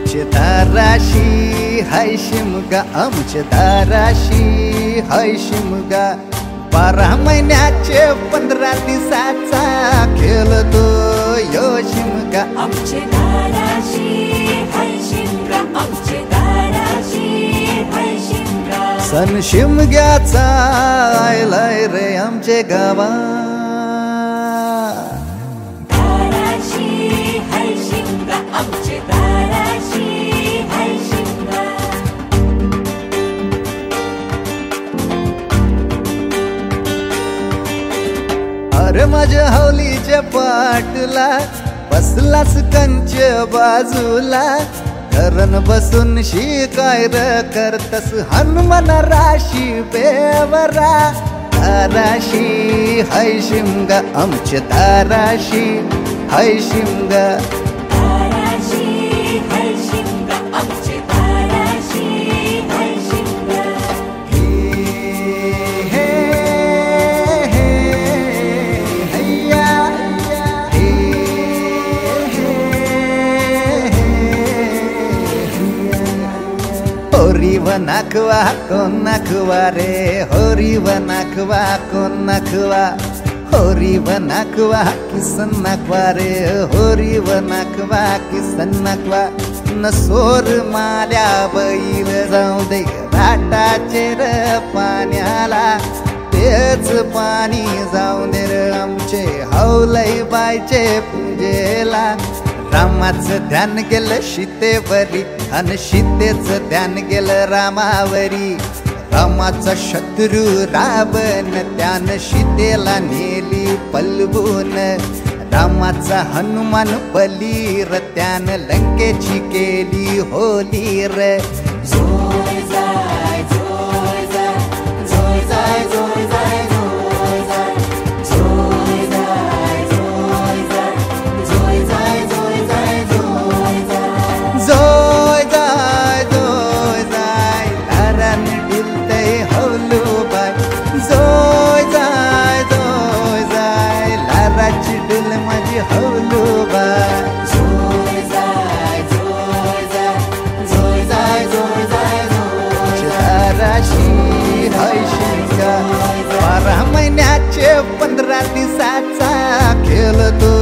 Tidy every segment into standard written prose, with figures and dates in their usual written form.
आमचे दाराशी हाय शिमगा, आमचे दाराशी हाय शिमगा. 12 महिन्याचे 15 दिवसाचा खेळतो यो शिमगा. आमचे दाराशी हाय शिमगा, आमचे दाराशी हाय शिमगा. सण शिमग्याचा आयलाय रे आमचे गावा. दाराशी हाय शिमगा, आमचे दाराशी हाय शिमगा. अरे माझ्या हौलीच्या पाटला बसलास कंच बाजूला. धरण बसून शिकाय र करतस हनुमान राशी बेवरा. दाराशी हाय शिमगा, आमचे दाराशी हाय शिमगा. दाराशी हाय शिमगा, आमचे दाराशी हाय शिमगा. हे हे हैया हे होरी व नाखवा कोण नाखवा रे. होरी व नाखवा कोण नाखवा. होरी व नाखवा किसन नाखवा रे. होरी व नाखवा किसन नाखवा. नसोर माल्या बैल जाऊ दे घाटाचे र पाण्याला. तेच पाणी जाऊ दे र आमचे हौलई बायचे पूजेला. रामाचं ध्यान गेलं सीतेवरी आणि सीतेचं ध्यान गेलं रामावरी. रामाचा शत्रू रावण त्यानं सीतेला नेली पलवून. रामाचा हनुमान बली र त्यानं लंकेची केली होली र. जोय जाय जोय जाय जोय जाय जोय जाय जोय जाय. जोय जाय जोय जाय जोय जाय जोय जाय जोय जाय. जोय जाय जोय जाय दारान डुलतय हौलूबाई. जोय जाय जोय जाय लाराची डुल माझी हौलूबाई. जोय जाय जोय जाय जोय जाय जोय जाय जोय. दाराशी हाय शिमगा. 12 महिन्याचे 15 दिवसाचा खेळतो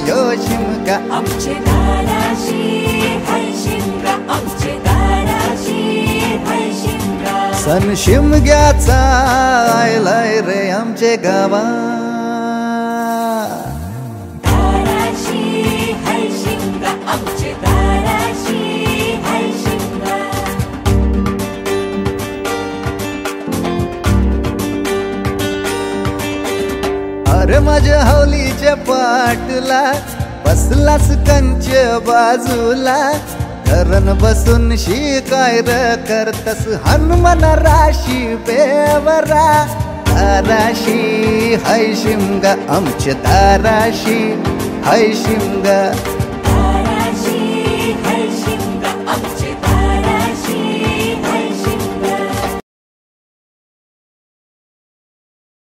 यो शिमगा. आमचे दाराशी हाय शिमगा, आमचे दाराशी हाय शिमगा. सण शिमग्याचा आयलाय रे आमचे गावा. दाराशी हाय शिमगा, आमचे दाराशी हाय शिमगा. अरे माझ्या हौलीच्या पाटला बसलास कंच बाजूला. धरण बसून शिकाय र करतस हनुमान राशी बेवरा. दाराशी हाय शिमगा, आमचे दाराशी हाय शिमगा. दाराशी हाय शिमगा.